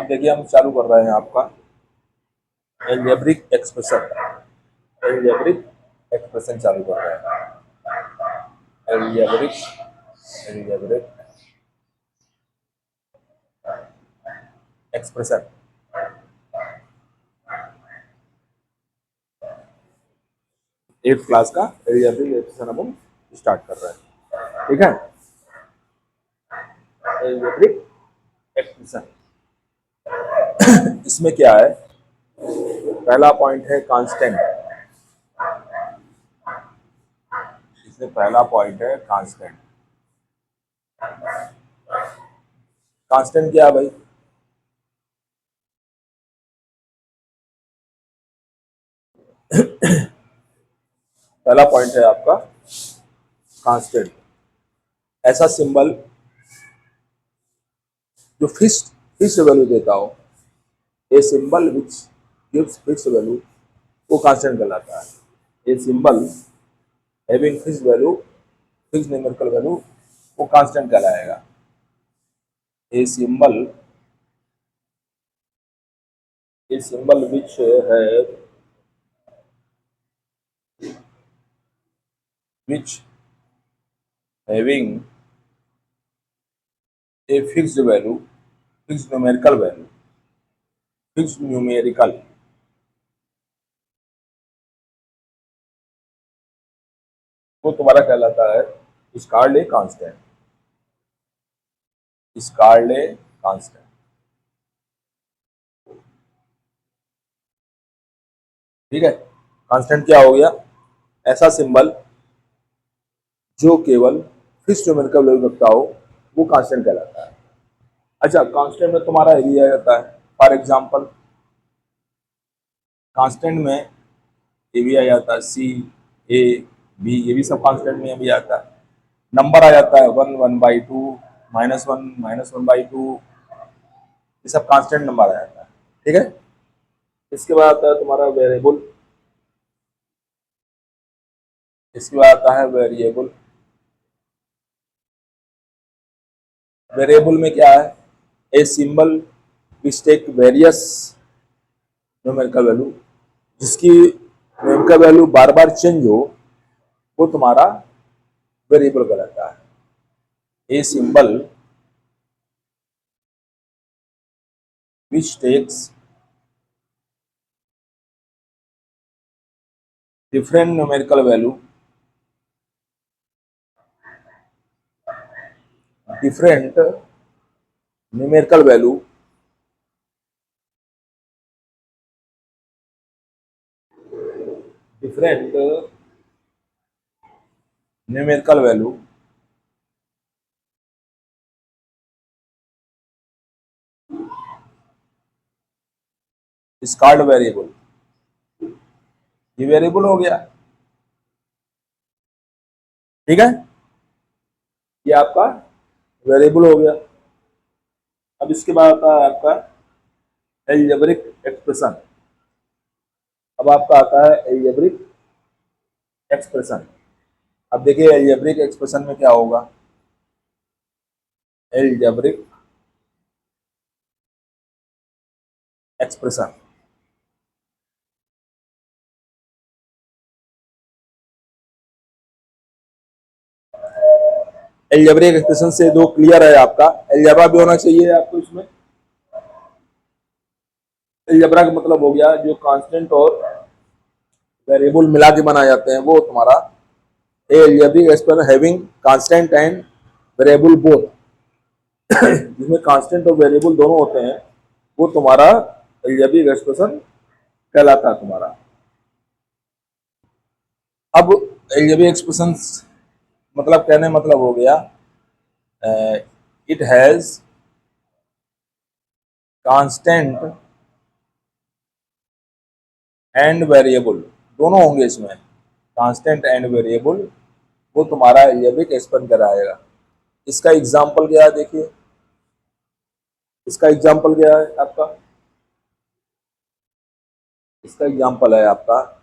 अब देखिए हम चालू कर रहे हैं आपका एल्जेब्रिक एक्सप्रेशन। एल्जेब्रिक एक्सप्रेशन चालू कर रहे हैं। Algebraic algebraic expression. 8th class का एल्जेब्रिक एक्सप्रेशन अब हम स्टार्ट कर रहे हैं। ठीक है, एल्जेब्रिक एक्सप्रेशन। इसमें क्या है, पहला पॉइंट है कांस्टेंट। इसमें पहला पॉइंट है कांस्टेंट। कांस्टेंट क्या है भाई? पहला पॉइंट है आपका कांस्टेंट, ऐसा सिंबल जो फिक्स्ड वैल्यू देता हो। ए symbol which gives fixed value वो कांस्टेंट कहलाता है। A symbol having fixed value, fixed numerical value, वो कांस्टेंट कहलाएगा। ए सिंबल विच है which having a fixed value, fixed numerical value, fixed numerical, वो तुम्हारा कहलाता है स्कारले कांस्टेंट। स्कारले कांस्टेंट, ठीक है। कांस्टेंट क्या हो गया? ऐसा सिंबल जो केवल फिक्स्ड न्यूमेरिकल वैल्यू रखता हो वो कांस्टेंट कहलाता है। अच्छा, कांस्टेंट में तुम्हारा ये आ जाता है, फॉर एग्जांपल कांस्टेंट में ये भी आ जाता है, सी, ए, बी, ये भी सब कांस्टेंट में भी आता है। नंबर आ जाता है 1, 1/2, -1, -1/2, ये सब कांस्टेंट नंबर आ जाता है। ठीक है, इसके बाद आता है तुम्हारा वेरिएबल। इसके बाद आता है वेरिएबल। वेरिएबल में क्या है? A symbol which take various numerical value, जिसकी न्यूमेरिकल वैल्यू बार बार चेंज हो, वो तुम्हारा वेरिएबल कहलाता है। A symbol which takes different numerical value, different numerical value different numerical value is called variable. ये वेरिएबल हो गया, ठीक है, ये आपका वेरिएबल हो गया। अब इसके बाद आता है आपका एल्जेब्रिक एक्सप्रेशन। अब आपका आता है एल्जेब्रिक एक्सप्रेशन। अब देखिए एल्जेब्रिक एक्सप्रेशन में क्या होगा। एल्जेब्रिक एक्सप्रेशन, एल्जेब्रिक एक्सप्रेशन से दो क्लियर है आपका। एल्जेब्रा भी होना चाहिए आपको इसमें। एल्जेब्रा का मतलब हो गया जो कांस्टेंट और वेरिएबल मिला के बनाए जाते हैं, वो तुम्हारा algebraic expression having constant and variable both, जिसमें कांस्टेंट और वेरिएबल दोनों होते हैं, वो तुम्हारा एल्जेब्रिक एक्सप्रेशन कहलाता है तुम्हारा। अब एल्जेब्रिक एक्सप्रेशन मतलब कहने मतलब हो गया it has constant and variable, दोनों होंगे इसमें, कांस्टेंट एंड वेरिएबल, वो तुम्हारा एल्जेब्रिक एक्सप्रेशन कराएगा। इसका एग्जांपल क्या है देखिए, इसका एग्जांपल क्या है आपका, इसका एग्जांपल है आपका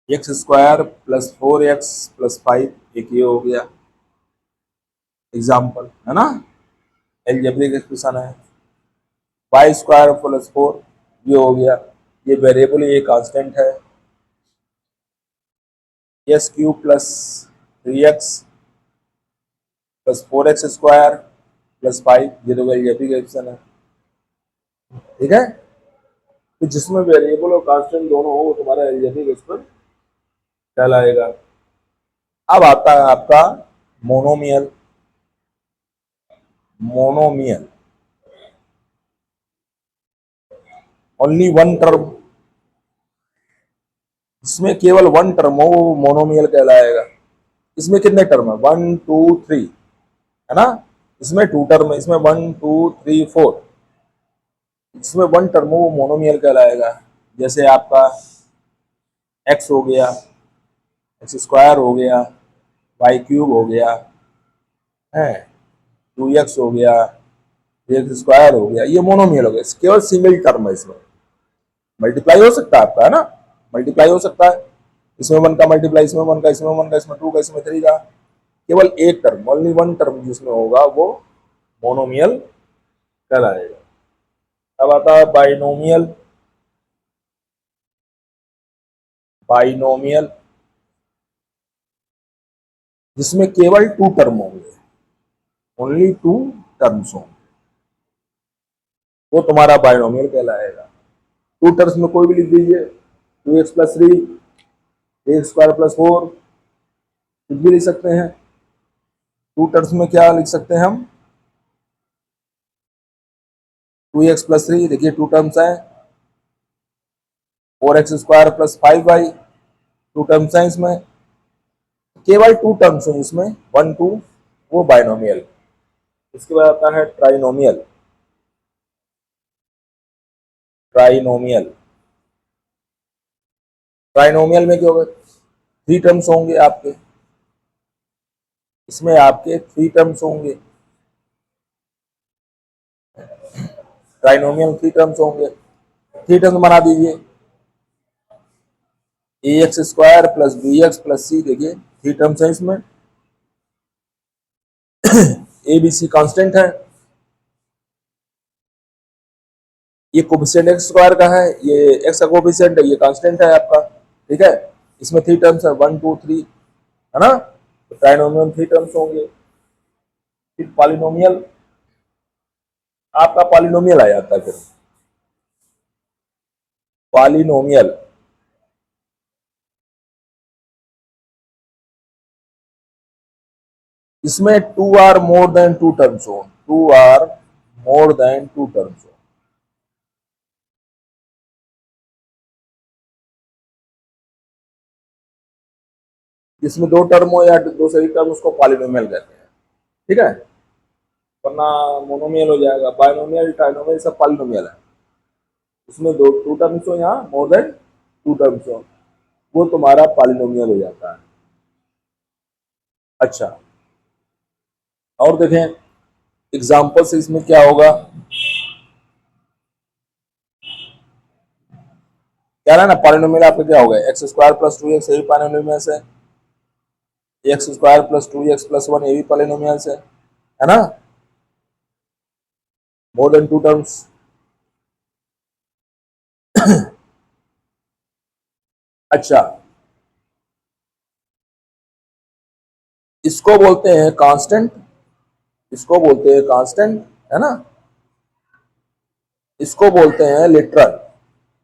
x² + 4x + 5, एक ये हो गया एग्जांपल, है ना। एल्जेब्रिक एक्सप्रेशन है। वाई स्क्वायर प्लस 4 ये हो गया, ये वेरिएबल, ये कांस्टेंट है। X cube plus 3x plus 4x square plus 5, ये तो एल्जेब्रिक एक्सप्रेशन है। ठीक है, तो जिसमें वेरिएबल और कांस्टेंट दोनों हो वो तुम्हारा एल्जेब्रिक एक्सप्रेशन कहलाएगा। अब आता है आपका monomial. Monomial only one term, इसमें केवल वन टर्म हो वो मोनोमियल कहलाएगा। इसमें कितने टर्म है, 1 2 3 है ना, इसमें टू टर्म है, इसमें 1 2 3 4, इसमें वन टर्म हो वो मोनोमियल कहलाएगा। जैसे आपका एक्स हो गया, एक्स स्क्वायर हो गया, वाई क्यूब हो गया है, 2x हो गया, एक्स स्क्वायर हो गया, ये मोनोमियल हो गया, केवल सिंगल टर्म है। इसमें मल्टीप्लाई हो सकता है आपका, है ना, मल्टीप्लाई हो सकता है, इसमें वन का मल्टीप्लाई, इसमें वन का, इसमें वन का, इसमें टू का, इसमें थ्री का, केवल एक टर्म, ओनली वन टर्म जिसमें होगा वो मोनोमियल कहलाएगा। अब आता है बाइनोमियल। बाइनोमियल जिसमें केवल टू टर्म होंगे, ओनली टू टर्म्स होंगे, वो तुम्हारा बाइनोमियल कहलाएगा। टू टर्म्स में कोई भी लिख दीजिए, 2x plus 3, x square plus 4, कुछ भी लिख सकते हैं। टू टर्म्स में क्या लिख सकते हैं हम, 2x प्लस 3, देखिए टू टर्म्स है, 4x square plus 5y, to terms है इसमें, केवल टू टर्म्स है इसमें, 1 2, वो बाइनोमियल। इसके बाद आता है ट्राइनोमियल। ट्राइनोमियल, ट्राइनोमियल में क्या होगा, थ्री टर्म्स होंगे आपके, इसमें आपके थ्री टर्म्स होंगे, ट्राइनोमियल थ्री टर्म्स होंगे। थ्री टर्म्स बना दीजिए, a x square plus b x plus c, देखिए थ्री टर्म्स है इसमें, ए बी सी कॉन्स्टेंट है, ये कोफिशिएंट एक्स स्क्वायर का है, ये एक्स का कोफिशिएंट है, ये कांस्टेंट है आपका। ठीक है, इसमें थ्री टर्म्स है, 1 2 3, है ना, तो ट्राइनोमियल थ्री टर्म्स होंगे। फिर पॉलिनोमियल, आपका पॉलिनोमियल आ जाता है। फिर पॉलिनोमियल इसमें two or more than two terms हो, two or more than two terms हो, जिसमें दो टर्म हो या दो से अधिक टर्म, उसको पॉलिनोमियल कहते हैं। ठीक है, वरना मोनोमियल हो जाएगा। बाइनोमियल, ट्राइनोमियल सब पॉलिनोमियल है, इसमें दो टू टर्म्स हो या मोर देन टू टर्म्स हो, वो तुम्हारा पॉलिनोमियल हो जाता है। अच्छा, और देखें एग्जाम्पल से इसमें क्या होगा, क्या रहा ना, पॉलिनोमियल आपका क्या होगा, एक्स स्क्वायर प्लस 2x, यही पॉलिनोमियल से, x square plus 2x plus 1, ये भी पॉलिनोमियल से, है ना, मोर देन टू टर्म्स। अच्छा, इसको बोलते हैं कांस्टेंट, इसको बोलते हैं कांस्टेंट, है ना, इसको बोलते हैं लिटरल,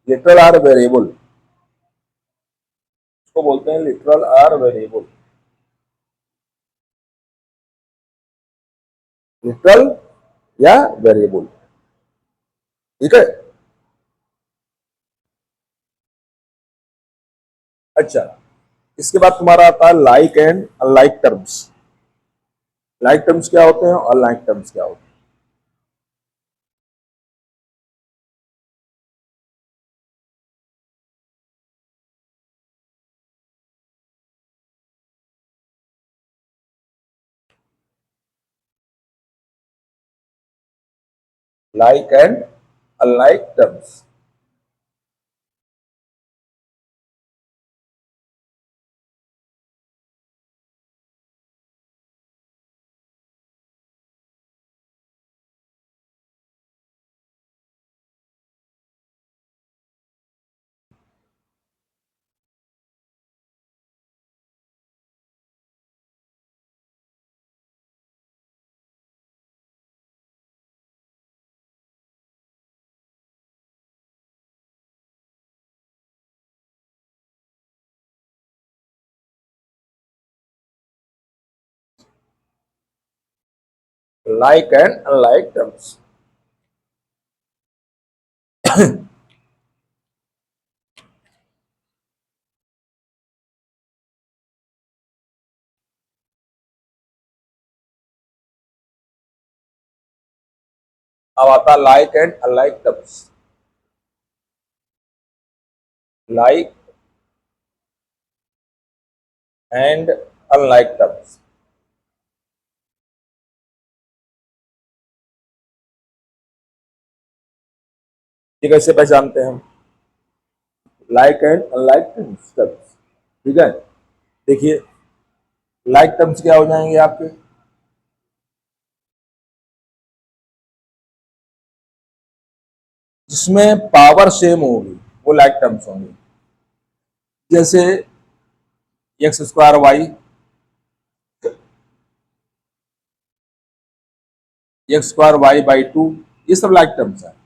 लिटरल आर वेरिएबल, इसको बोलते हैं लिटरल आर वेरिएबल, लिटरल या वेरिएबल। ठीक है, अच्छा, इसके बाद तुम्हारा आता है like and unlike terms. Like terms क्या होते हैं और अनलाइक टर्म्स क्या होते हैं। Like and unlike terms, like and unlike terms. अब आता like and unlike terms. Like and unlike terms. ये कैसे पहचानते हैं हम? लाइक एंड अनलाइक टर्म्स, ठीक है। देखिए, लाइक टर्म्स क्या हो जाएंगे आपके? जिसमें पावर सेम होगी वो लाइक टर्म्स होंगे। जैसे x square y, x square y by two, ये सब लाइक टर्म्स है।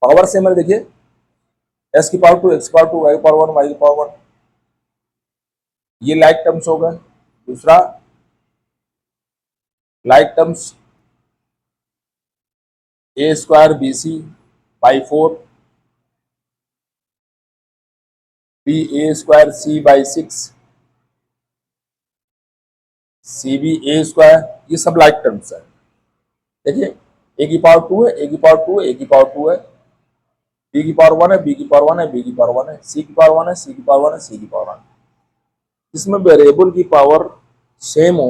पावर सेम है, देखिए एस की पावर टू, एक्स की पावर टू, वाई की पावर वन, वाई की पावर वन, ये लाइक टर्म्स होगा। दूसरा like terms a square b c by four, b a square c by six, c b a square, ये सब like terms है। देखिए ए की पावर टू है, ए की पावर टू है, ए की पावर टू है, बी की पावर वन है, बी की पावर वन है, बी की पावर वन है, सी की पावर वन है, सी की पावर वन है, सी की पावर वन। जिसमें वेरिएबल की पावर सेम हो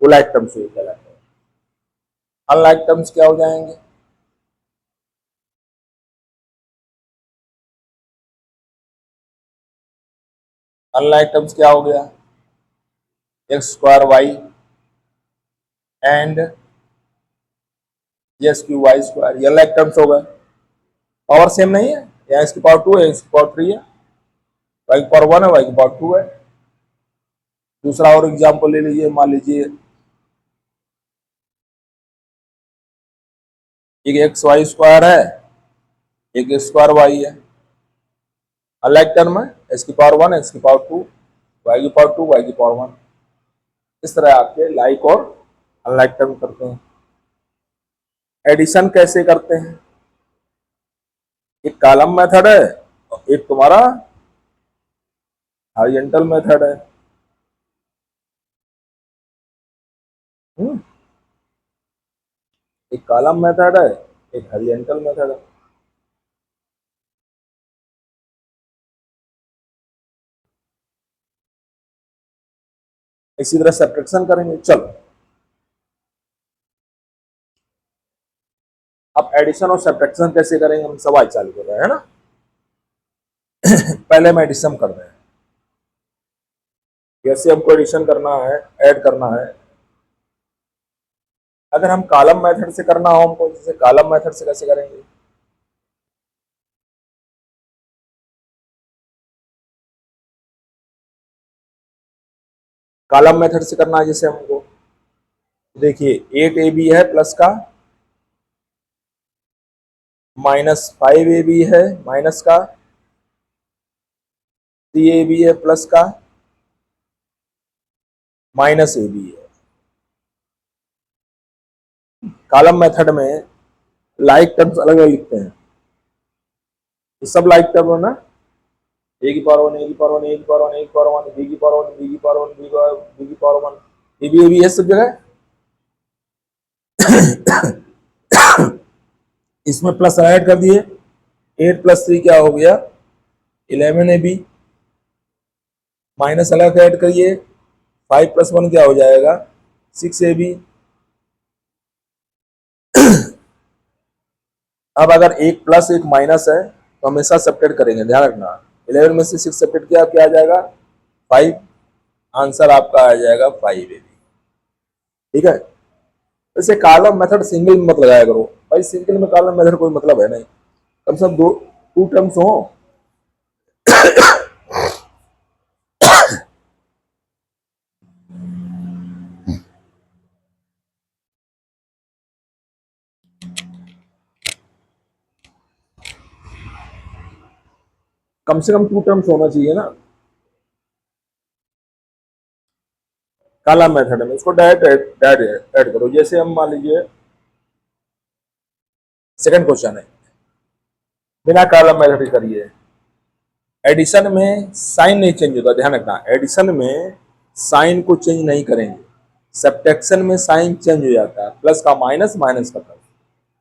वो लाइक टर्म्स कहलाते हैं। अनलाइक टर्म्स क्या हो जाएंगे? अनलाइक टर्म्स क्या हो गया? X square y and x q y square, ये अनलाइक टर्म्स हो गए। पावर सेम नहीं है, यहाँ इसकी पावर टू है, इसकी पावर थ्री है, वाई की पावर वन है, वाई की पावर टू है। दूसरा और एग्जाम्पल ले लीजिए, मान लीजिए एक एक्स वाई स्क्वायर है, एक स्क्वायर वाई है। अनलाइक टर्म है, एक्स की पावर वन, एक्स की पावर टू, वाई की पावर टू, वाई की पावर वन। इस तरह आपके लाइक और अनलाइक टर्म करते हैं। एडिशन कैसे करते हैं? एक कॉलम मेथड है और एक तुम्हारा हॉरिजॉन्टल मेथड है। एक कॉलम मेथड है, एक हॉरिजॉन्टल मेथड है। इसी तरह सब्ट्रैक्शन करेंगे। चलो अब एडिशन और सब्ट्रैक्शन कैसे करेंगे हम सवाल चालू कर रहे हैं ना। पहले हम एडिशन कर रहे हैं। कैसे हमको एडिशन करना है, ऐड करना है। अगर हम कॉलम मेथड से करना हो हमको, जैसे कॉलम मेथड से कैसे करेंगे? कॉलम मेथड से करना है जैसे हमको, देखिए एट ए बी है प्लस का, माइनस फाइव ए बी है माइनस का, थ्री ए बी है प्लस का, माइनस ए बी है। कॉलम मेथड में लाइक टर्म्स अलग अलग लिखते हैं। ये सब लाइक टर्म है ना, ए की पावर वन, ए की पावर वन, ए की पावर वन, ए की पावर वन, बी की पावर वन, बी की पावर वन, बी की पावर वन, ए बी है सब जगह। इसमें प्लस ऐड कर दिए, एट प्लस थ्री क्या हो गया? 11 ए बी, माइनस अलग ऐड करिए, फाइव प्लस वन क्या हो जाएगा? 6 ए बी। अब अगर एक प्लस एक माइनस है तो हमेशा सब्ट्रैक्ट करेंगे, ध्यान रखना। 11 में से 6 सब्ट्रैक्ट किया क्या आ जाएगा? 5। आंसर आपका आ जाएगा 5 ए बी, ठीक है। वैसे कॉलम मेथड सिंगल में मत लगाया करो भाई, सिंगल में कॉलम मेथड कोई मतलब है नहीं। कम से कम दो टू टर्म्स हो। कम से कम टू टर्म्स होना चाहिए ना। कॉलम मेथड में इसको डायरेक्ट ऐड करो। जैसे हम मान लीजिए सेकंड क्वेश्चन है, बिना कॉलम मेथड करिए। एडिशन में साइन नहीं चेंज होता, ध्यान रखना। एडिशन में साइन को चेंज नहीं करेंगे, सब्ट्रैक्शन में साइन चेंज हो जाता है, प्लस का माइनस, माइनस का प्लस।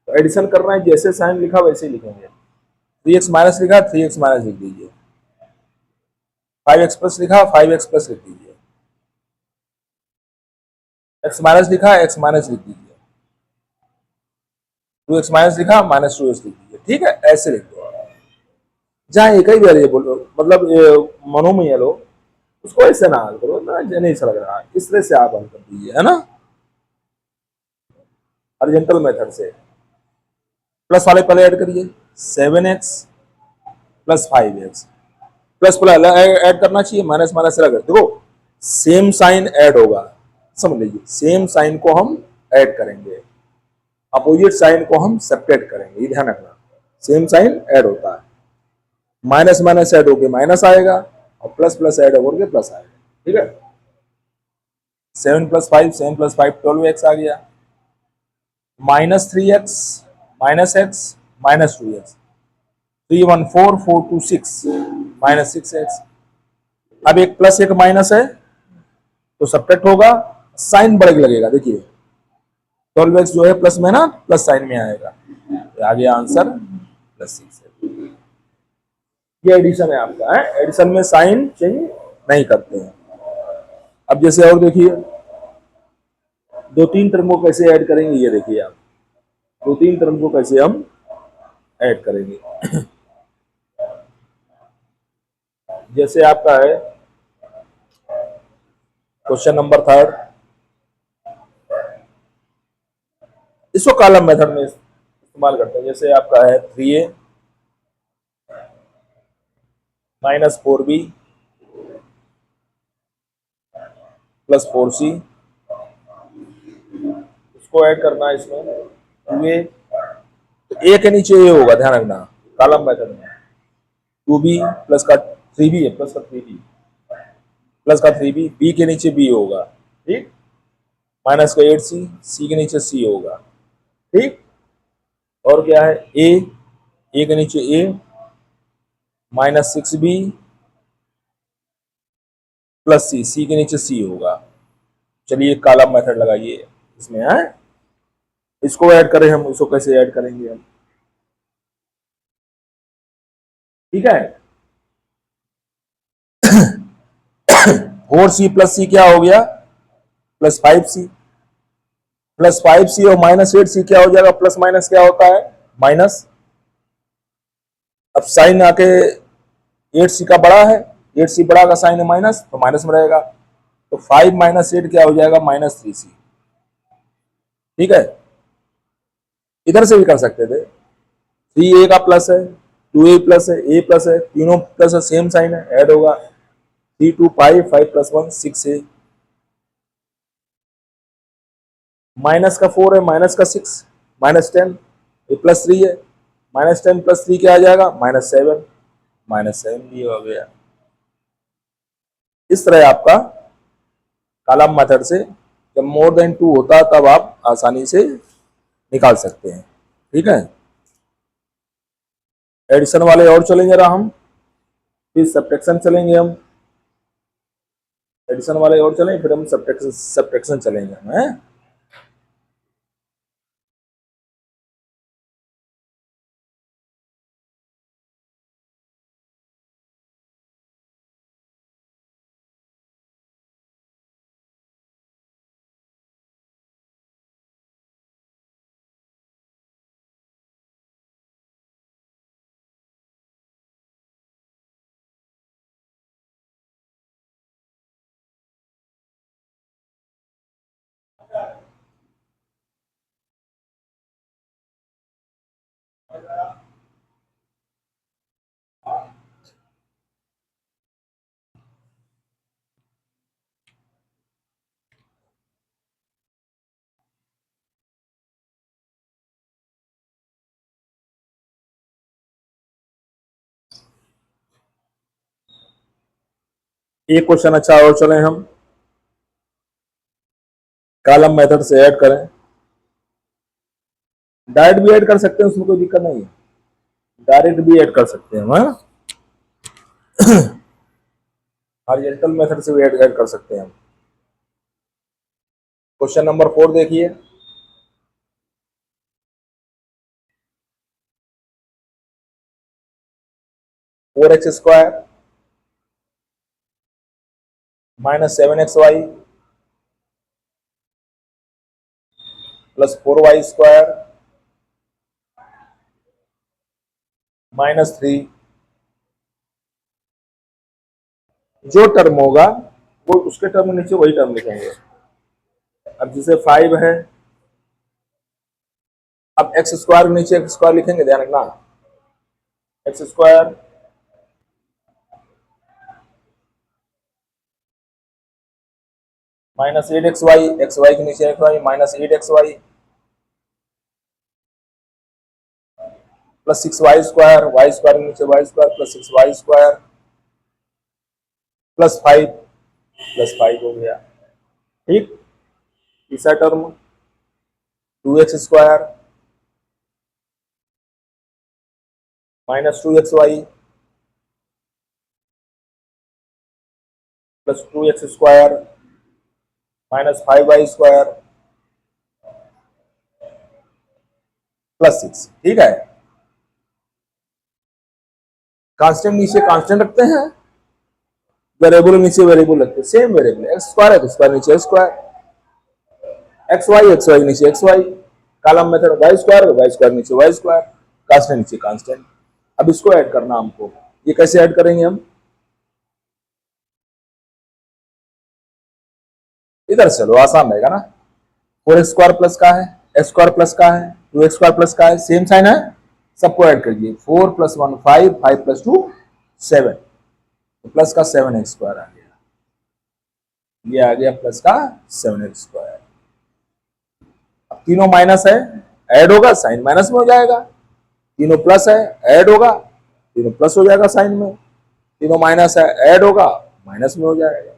तो एडिशन करना है, जैसे साइन लिखा वैसे ही लिखेंगे। 3x माइनस लिखा, 3x माइनस लिख दीजिए। 5x प्लस लिखा, 5x प्लस लिख दीजिए। x माइनस लिखा, x माइनस लिख दीजिए। 2x माइनस लिखा, माइनस 2x लिख दीजिए। ठीक है, ऐसे लिख दो। जहाँ एक ही वेरिएबल मतलब मोनोमियल हो, उसको ऐसे ना हल करो ना, नहीं अच्छा लग रहा, इस तरह से आप हल कर दीजिए, है ना, हॉरिजॉन्टल मेथड से। प्लस वाले पहले ऐड करिए, 7x plus 5x। Plus plus add करना चाहिए, माइनस माइनस अलग। देखो सेम साइन ऐड होगा, समझ लीजिए, सेम साइन को हम ऐड करेंगे, अपोजिट साइन को हम सेपरेट करेंगे, ये ध्यान रखना। सेम साइन ऐड होता है, माइनस माइनस ऐड होके माइनस आएगा, और प्लस प्लस ऐड होकर के प्लस आएगा। ठीक है, 7 प्लस 5, 7 प्लस 5 12x आ गया, minus 3x minus x minus 2x, 3 1 4 4 2 6 minus 6x। अब एक प्लस एक माइनस है तो सब्ट्रैक्ट होगा, साइन बड़े लगेगा। देखिए 12x जो है प्लस में ना, प्लस साइन में आएगा, तो आ गया आंसर प्लस 6। ये एडिशन है आपका, है एडिशन में साइन चेंज नहीं करते हैं। अब जैसे और देखिए, दो तीन टर्म को कैसे ऐड करेंगे, ये देखिए आप, दो तीन टर्म को कैसे हम ऐड करेंगे। जैसे आपका है क्वेश्चन नंबर 3, इसको कॉलम मेथड में इस्तेमाल करते हैं। जैसे आपका है 3a minus 4b plus 4c, इसको ऐड करना है इसमें 2a, तो a के नीचे a होगा, ध्यान रखना कॉलम मेथड में। 2b प्लस का 3b है, प्लस का 3b, प्लस का 3b, b के नीचे b होगा, ठीक, माइनस का 8c, c के नीचे c होगा, ठीक। और क्या है, a के नीचे a, minus 6b plus c के नीचे c होगा। चलिए कॉलम मेथड लगाइए इसमें, है इसको ऐड करें हम, इसको कैसे ऐड करेंगे हम, ठीक है। 4c प्लस c क्या हो गया, प्लस 5c, प्लस 5c और माइनस 8c क्या हो जाएगा, प्लस माइनस क्या होता है, माइनस। अब साइन आके 8c का बड़ा है, 8c बड़ा का साइन है माइनस, तो माइनस में रहेगा, तो 5 माइनस 8 क्या हो जाएगा, माइनस 3c। ठीक है, इधर से भी कर सकते थे, 3a का प्लस है, 2a प्लस है, a प्लस है, तीनों प्लस है, सेम साइन है, ऐड होगा, 3 2 5, 5 प्लस 1 6a, माइनस का 4 है, माइनस का 6, माइनस 10, ये प्लस 3 है, माइनस 10 प्लस 3 क्या आ जाएगा, माइनस 7, माइनस 7 भी हो गया। इस तरह आपका कॉलम मेथड से जब मोर देन 2 होता है तब आप आसानी से निकाल सकते हैं। ठीक है, एडिशन वाले और चलेंगे जरा हम, फिर सब्ट्रैक्शन चलेंगे हम, एडिशन वाले और चलेंगे, फिर हम सब्ट्रैक्शन चलेंगे हम, हैं। एक क्वेश्चन अच्छा और चले हम, कॉलम मेथड से ऐड करें, डायरेक्ट भी ऐड कर सकते हैं, उसमें कोई दिक्कत नहीं है, डायरेक्ट भी ऐड कर सकते हैं हम, हॉरिजॉन्टल मेथड से भी ऐड कर सकते हैं हम। क्वेश्चन नंबर 4 देखिए, four x square minus 7xy plus 4y square -3, जो टर्म होगा वो उसके टर्म नीचे वही टर्म लिखेंगे। अब जैसे 5 है, अब एक्स स्क्वायर नीचे एक्स स्क्वायर लिखेंगे, ध्यान रखना, एक्स स्क्वायर -8xy, xy के नीचे xy -8xy plus 6y square, y square के नीचे y square plus 6y square plus 5 हो गया। ठीक, तीसरा term 2x square -2xy plus 2x square -5y square plus 6। ठीक है, कांस्टेंट नीचे कांस्टेंट रखते हैं, वेरिएबल नीचे वेरिएबल रखते हैं, सेम वेरिएबल, एक्स स्क्वायर है तो स्क्वायर नीचे एक्स स्क्वायर, एक्स वाई नीचे x y, column method y square नीचे वाई स्क्वायर, कांस्टेंट नीचे कांस्टेंट। अब इसको ऐड करना हमको, ये कैसे ऐड करेंगे हम, इधर चलो आसान रहेगा ना, 4x स्क्वायर प्लस का है, एक्स स्क्वायर प्लस का है, 2x स्क्वायर प्लस का है, सेम साइन है, सबको ऐड करिए, 4 + 1 5, 5 + 2 7, तो प्लस का 7x स्क्वायर आ गया, ये आ गया प्लस का 7x स्क्वायर। अब तीनों माइनस है, ऐड होगा साइन माइनस में हो जाएगा, तीनों प्लस है, ऐड होगा तीनों प्लस हो जाएगा साइन में, तीनों माइनस है, ऐड होगा माइनस में हो जाएगा।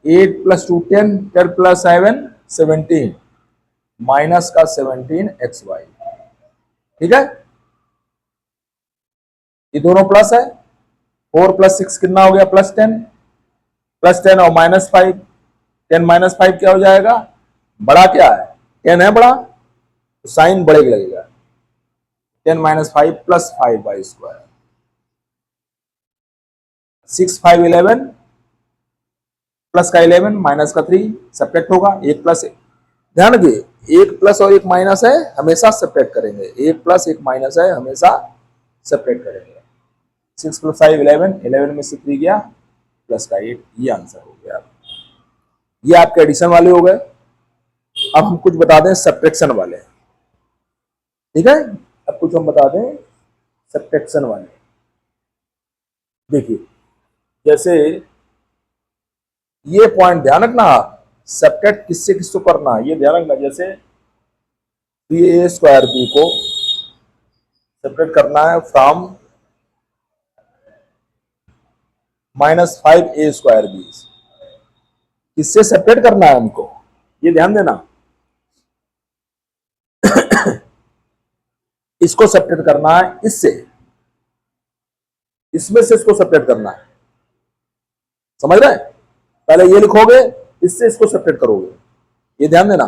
8 + 2 10, 10 + 7 17, माइनस का 17xy। ठीक है, ये दोनों प्लस है, 4 + 6 कितना हो गया, +10, +10 और -5, 10 - 5 क्या हो जाएगा, बड़ा क्या है, 10 है बड़ा, तो साइन बड़े लगेगा, 10 - 5 + 5y स्क्वायर, 6 5 11 प्लस का 11 माइनस का 3 सब्ट्रैक्ट होगा, एक प्लस, ध्यान रखिए एक प्लस और एक माइनस है हमेशा सब्ट्रैक्ट करेंगे, एक प्लस एक माइनस है हमेशा सब्ट्रैक्ट करेंगे। 6 + 5 11, 11 में से 3 गया प्लस का 8, ये आंसर हो गया। ये आपके एडिशन वाले हो गए। अब हम कुछ बता दें सब्ट्रैक्शन वाले, ठीक है, अब कुछ हम बता दें सब्ट्रैक्शन वाले। देखिए जैसे ये पॉइंट ध्यान रखना, सब्ट्रैक्ट किससे किसको करना है ये ध्यान रखना, जैसे 3a² b को सब्ट्रैक्ट करना है फ्रॉम -5a² b, किससे सेपरेट करना है हमको, ये ध्यान देना, इसको सेपरेट करना है इससे, इसमें से इसको सेपरेट करना है, समझ रहे हैं, पहले ये लिखोगे, इससे इसको सेपरेट करोगे, ये ध्यान देना,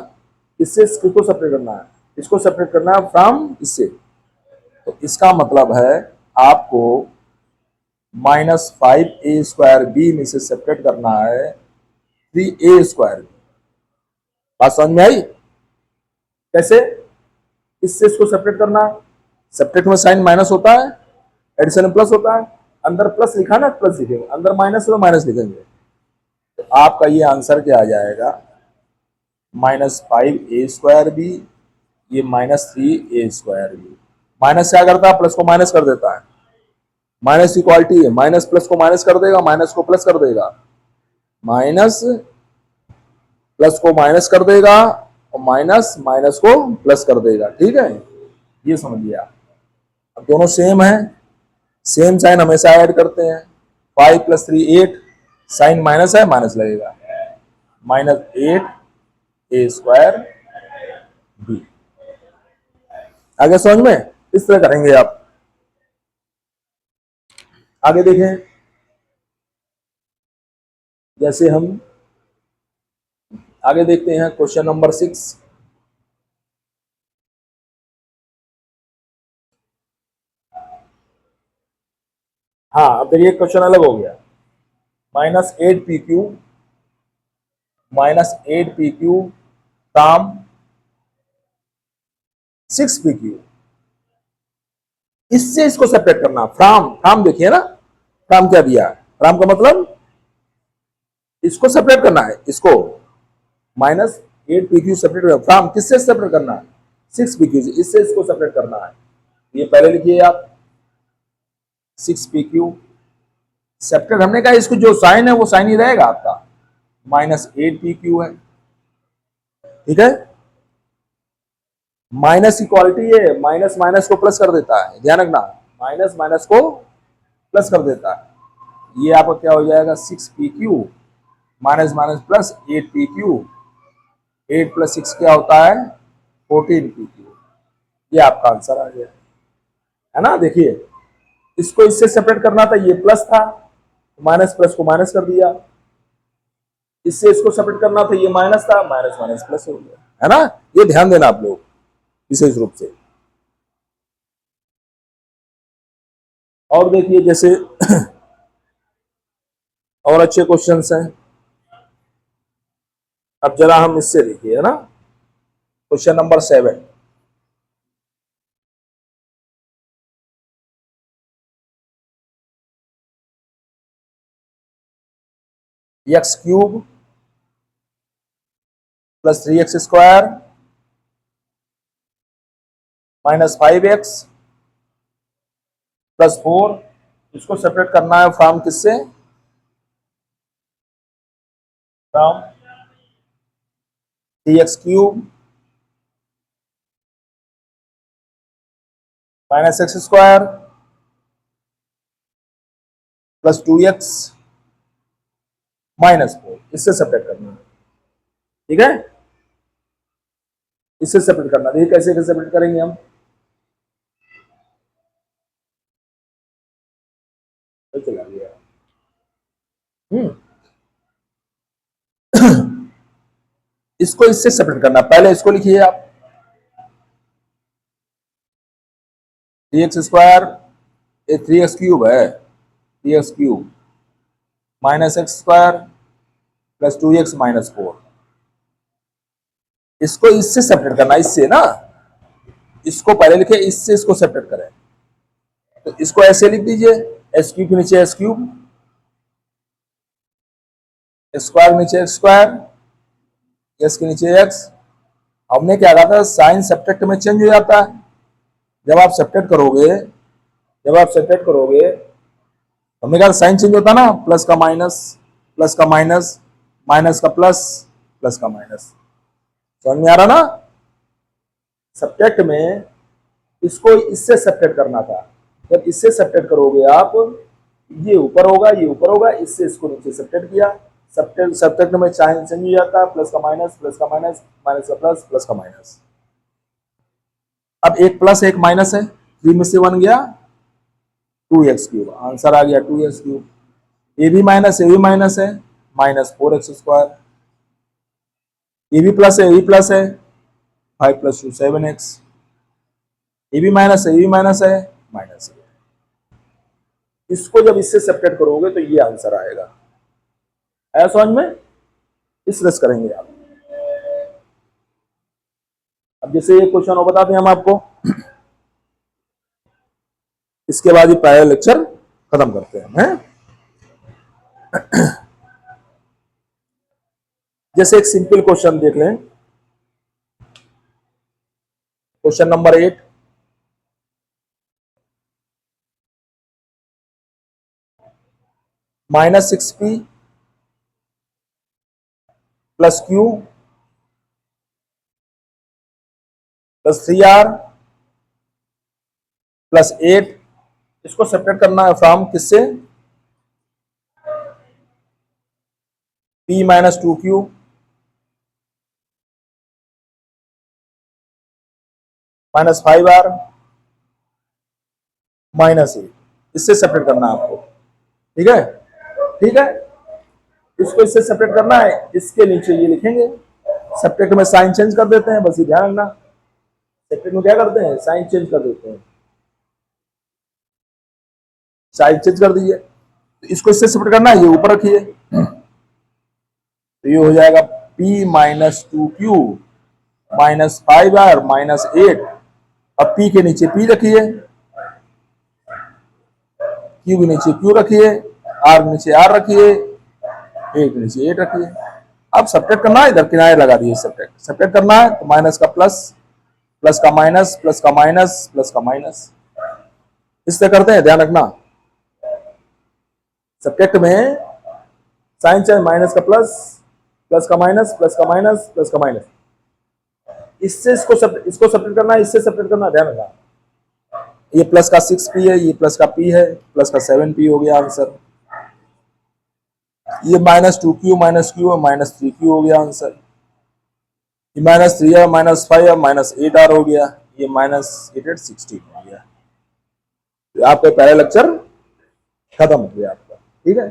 इससे इसको सेपरेट करना है, इसको सेपरेट करना है फ्रॉम इससे, तो इसका मतलब है आपको -5a² b में से सेपरेट करना है 3a²। बात समझ में आई, कैसे, इससे इसको सेपरेट करना है, सेपरेट में साइन माइनस होता है, एडिशन में प्लस होता है, अंदर प्लस लिखा ना प्लस लिखेंगे, अंदर माइनस तो माइनस लिखेंगे, तो आपका ये आंसर क्या आ जाएगा, -5a² b, ये -3a² b। माइनस क्या करता है, प्लस को माइनस कर देता है, माइनस की क्वालिटी है, माइनस प्लस को माइनस कर देगा, माइनस को प्लस कर देगा, माइनस प्लस को माइनस कर देगा और माइनस माइनस को प्लस कर देगा। ठीक है, ये समझिए आप। अब दोनों सेम है, सेम साइन हमेशा ऐड करते हैं, 5 + 3 8, साइन माइनस है माइनस लगेगा, -8 a² b। आगे समझ में? इस तरह करेंगे आप। आगे देखें, जैसे हम आगे देखते हैं क्वेश्चन नंबर 6। हाँ, अब देखिए क्वेश्चन अलग हो गया। -8 pq फ्रॉम 6 pq, इससे इसको सेपरेट करना। फ्रॉम देखिए ना, फ्रॉम क्या दिया है? फ्रॉम का मतलब इसको सेपरेट करना है, इसको -8 pq सेपरेट करना। फ्रॉम किससे सेपरेट करना है? 6 pq से, इससे इसको सेपरेट करना है। ये पहले लिखिए आप, 6 pq सेपरेट। हमने कहा इसको जो साइन है वो साइन ही रहेगा आपका, -8 pq है, ठीक है। माइनस की क्वालिटी है, माइनस माइनस को प्लस कर देता है, ध्यान रखना, माइनस माइनस को प्लस कर देता है। ये आपका क्या हो जाएगा? 6 pq minus minus plus 8 pq, 8 + 6 क्या होता है? 14 pq। ये आपका आंसर आ गया, है ना। देखिए, इसको इससे सेपरेट करना था, ये प्लस था, माइनस प्लस को माइनस कर दिया। इससे इसको सेपरेट करना था, ये माइनस था, माइनस माइनस प्लस हो गया, है ना। ये ध्यान देना आप लोग विशेष रूप से। और देखिए, जैसे और अच्छे क्वेश्चंस हैं। अब जरा हम इससे देखिए, है ना, question number 7। x³ + 3x² - 5x + 4, इसको सेपरेट करना है फ्रॉम किससे? फ्रॉम 3x³ - x² + 2x - 4, इससे सेपरेट करना है, ठीक है। इससे सेपरेट करना, देखिए कैसे सेपरेट करेंगे हम। तो चला गया। इसको इससे सेपरेट करना, पहले इसको लिखिए आप, 3x², ये 3x³ है, 3x³ - x² + 2x - 4, इसको इससे सेपरेट करना, इससे ना, इसको पहले लिखे, इससे इसको सेपरेट करें। तो इसको ऐसे लिख दीजिए, s³ के नीचे s³, स्क्वायर नीचे x², s के नीचे x। हमने क्या कहा था, साइन सब्ट्रैक्ट में चेंज हो जाता है। जब आप सब्ट्रैक्ट करोगे, हमने कहा साइन चेंज होता ना, प्लस का माइनस, प्लस का माइनस, माइनस का प्लस, प्लस का माइनस। समझ में आ रहा ना? सब्ट्रैक्ट में इसको इससे सब्ट्रैक्ट करना था। जब इससे सब्ट्रैक्ट करोगे आप, ये ऊपर होगा, ये ऊपर होगा, इससे इसको नीचे सब्ट्रैक्ट किया। सब्ट्रैक्ट में साइन चेंज हो जाता है, प्लस का माइनस, प्लस का माइनस, माइनस का प्लस, प्लस का माइनस। अब एक प्लस एक माइनस है, 3 में से 1 गया, 2x³, आंसर आ गया 2x³। ये भी माइनस है, ये भी माइनस है, -4x²। ये भी प्लस है, ये भी प्लस है, 5 + 2 7x। ये भी माइनस है, ये भी माइनस है, माइनस है। इसको जब इससे सेपरेट करोगे तो ये आंसर आएगा। आया समझ में? इस रस करेंगे आप। अब जैसे ये क्वेश्चन और बताते हैं हम आपको, इसके बाद ये पहला लेक्चर खत्म करते हैं। जैसे एक सिंपल क्वेश्चन देख लें, question number 8। -6p + q + 3r + 8, इसको सेपरेट करना है फ्रॉम किससे? p - 2q -5r -8, इससे सेपरेट करना है आपको। ठीक है, ठीक है, इसको इससे सेपरेट करना है, इसके नीचे ये लिखेंगे। सब्ट्रैक्ट में साइन चेंज कर देते हैं, बस ये ध्यान रखना। सब्ट्रैक्ट में क्या करते हैं, साइन चेंज कर देते हैं। साइन चेंज कर दीजिए, इसको इससे सेपरेट करना है, ये ऊपर रखिए, तो ये हो जाएगा p -2q -5r -8, अब p के नीचे p रखिए, q के नीचे q रखिए, r के नीचे r रखिए, a के नीचे 8 रखिए। अब सब्ट्रैक्ट करना है, इधर किनारे लगा दिए, सब्ट्रैक्ट करना है तो माइनस का प्लस, प्लस का माइनस, प्लस का माइनस, प्लस का माइनस, इससे करते हैं, ध्यान रखना। सब्ट्रैक्ट में साइन चेंज, माइनस का प्लस, प्लस का माइनस, प्लस का माइनस, प्लस का माइनस, इससे इसको सब्ट्रैक्ट करना है, इससे सब्ट्रैक्ट करना, ध्यान रखना। ये प्लस का 6p है, ये प्लस का p है, प्लस का 7p हो गया आंसर। ये -2q -q -3q हो गया आंसर। ये -3 है, -5 है, -8r हो गया। ये -8 16 हो गया। तो आपका पहला लेक्चर खत्म हो गया आपका। ठीक है।